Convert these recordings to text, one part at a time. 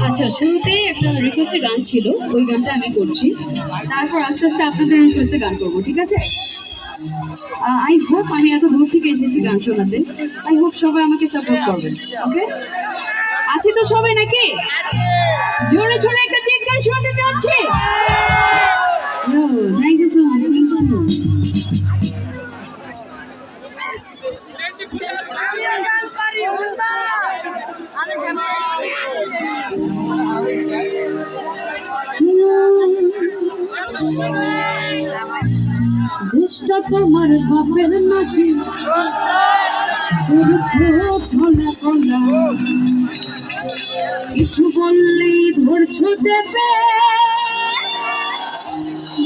আচ্ছা, শুরুতে একটা রিকোয়েস্টে গান ছিল, ওই গানটা আমি করছি, তারপর আস্তে আস্তে আপনাদের রিকোয়েস্টে গান করবো, ঠিক আছে? আই হোপ আমি এত দূর থেকে এসেছি গান শোনাতে, আই হোপ সবাই আমাকে সাপোর্ট করবেন। ওকে, আছে তো সবাই নাকি? জোরে জোরে একটা চিৎকার শুনতে চাচ্ছি। Thank you so much, thank you. দেশটা তোমার বাপের নাকি কিছু বললেই ধরছো চেপে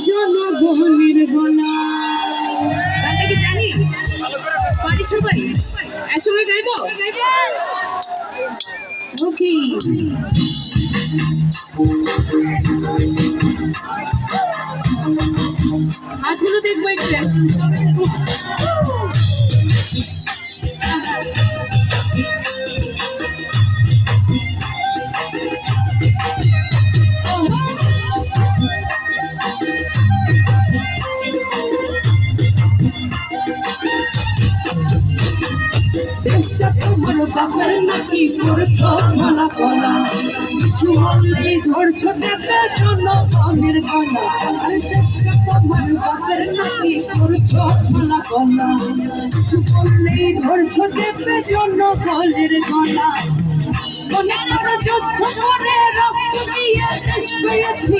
জনগণের গলা। গানটা কি জানি? পারি সবাই একসঙ্গে গাইবো? ওকে, হাতগুলো দেখবো একটু। দেশটা তোমার বাপের নাকি করছো ছলা কলা, কিছু বললেই ধরছো দেবে জনগণের গলা। দেশটা তোমার বাপের নাকি করছো ছলা কলা, কিছু বললেই ধরছো দেবে জনগণের গলা। মনে করো যুদ্ধ করে রক্ত দিয়ে দেশ পেয়েছি,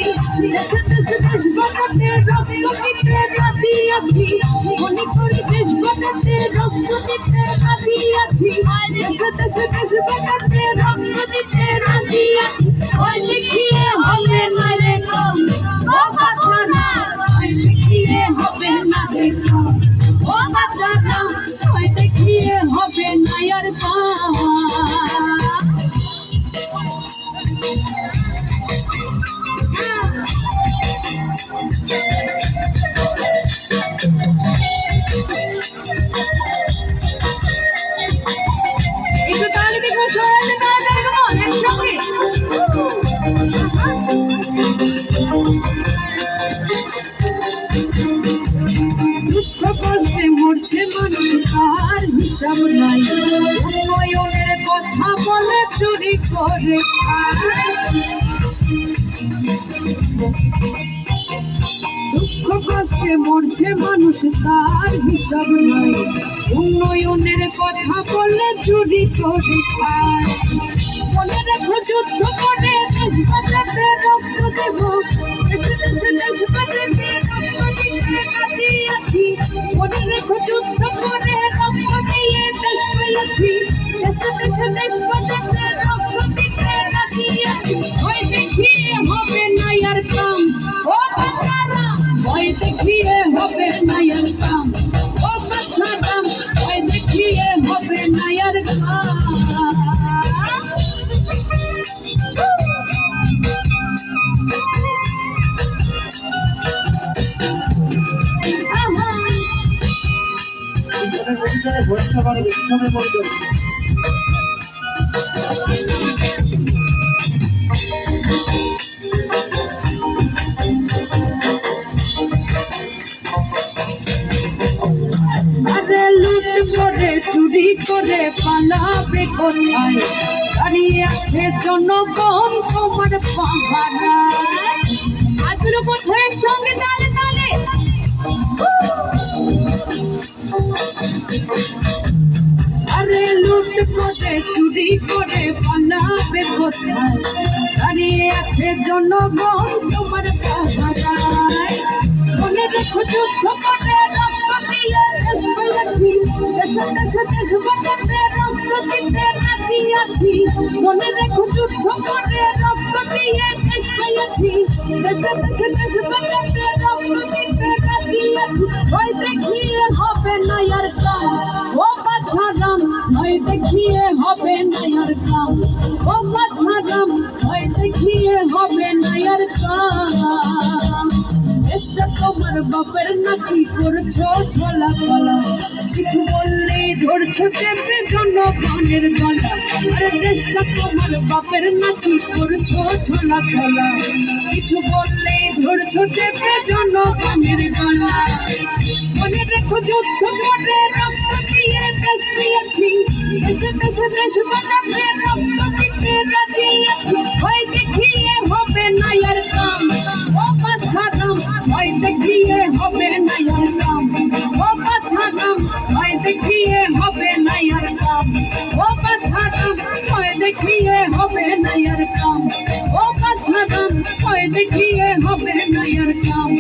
দেশে দেশে দেশ বাঁচাতে রক্ত দিতে রাজি আছি। মনে করি দেশ বাঁচাতে রক্ত দিতে রাজি আছি, দেশে দেশে দেশ বাঁচাতে রক্ত দিতে রাজি আছি। ওই দেখিয়ে হবে না রে কম, ও বাচ্চারা ওই দেখিয়ে হবে না রে কম, ও বাচ্চারা ওই দেখিয়ে হবে না আর কম। একটু তাহলে দেখবো সবাই তাড়াতাড়ি একসঙ্গে। দুঃখ কষ্টে মরছে মানুষ, তার হিসাব নাই। উন্নয়নের কথা বলে চুরি করে দুঃখ কষ্টে মরছে মানুষ, তার হিসাব নাই। উন্নয়নের কথা বলে চুরি করে খায়। মনে রেখো যুদ্ধ করে দেশ বাঁচাতে রক্ত দেব, দেশে দেশে দেশ বাঁচাতে রক্ত দিতে রাজি আছি। মনে রেখো যুদ্ধ করে রক্ত দিয়ে দেশ পেয়েছি, দেশে দেশে দেশ বাঁচাতে রক্ত দিতে রাজি আছি। ওই দেখিয়ে হবে না আর কাম, ও বাচ্চারা ওই দেখিয়ে হবে না আর কাম, ও বাচ্চারা ওই দেখিয়ে হবে না আর কাম। আরে লুট করে চুরি করে পালাবে কোথায়, দাঁড়িয়ে আছে জনগণ তোমার পাহারায়। আজও কোথায় সঙ্গে তালে তালে, আরে লুট করে চুরি করে পালাবে কোথায়, দাঁড়িয়ে আছে জনগণ তোমার পাহারায়। মনে রেখো যুদ্ধ করে রক্ত দিয়ে দেশ পেয়েছি, দেশে দেশে দেশ বাঁচাতে রক্ত দিতে রাজি আছি। মনে রেখো যুদ্ধ করে রক্ত দিয়ে দেশ পেয়েছি, দেশে দেশে দেশ বাঁচাতে রক্ত দিতে রাজি আছি। ওই দেখিয়ে হবে না আর কাম, ও বাছারাম ওই দেখিয়ে হবে না আর কাম, ও বাছারাম ওই দেখিয়ে হবে না আর কাম। দেশটা তোমার তোমার বাপের নাকি করছো ছলা কলা কিছু বললেই ধরছো চেপে জনগণের গলা আরে দেশটা তোমার বাপের নাকি করছো ছলা কলা কিছু বললেই ধরছো চেপে জনগণের গলা মনে রেখো যুদ্ধ করে রক্ত দিয়ে দেশ দিয়েছি দেশে দেশে দেশ বানাতে রক্ত দিতে রাজি আছি ভয় দেখিয়ে হবে না আর কাম ও বাছারাম ভয় দেখিয়ে হবে না আর কাম ও বাছারাম ভয় দেখিয়ে হবে না আর কাম ও বাছারাম ভয় দেখিয়ে হবে না আর কাম ও বাছারাম ভয় দেখিয়ে হবে না আর কাম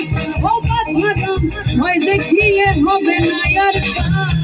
ও বাছারাম ভয় দেখিয়ে হবে না আর কাম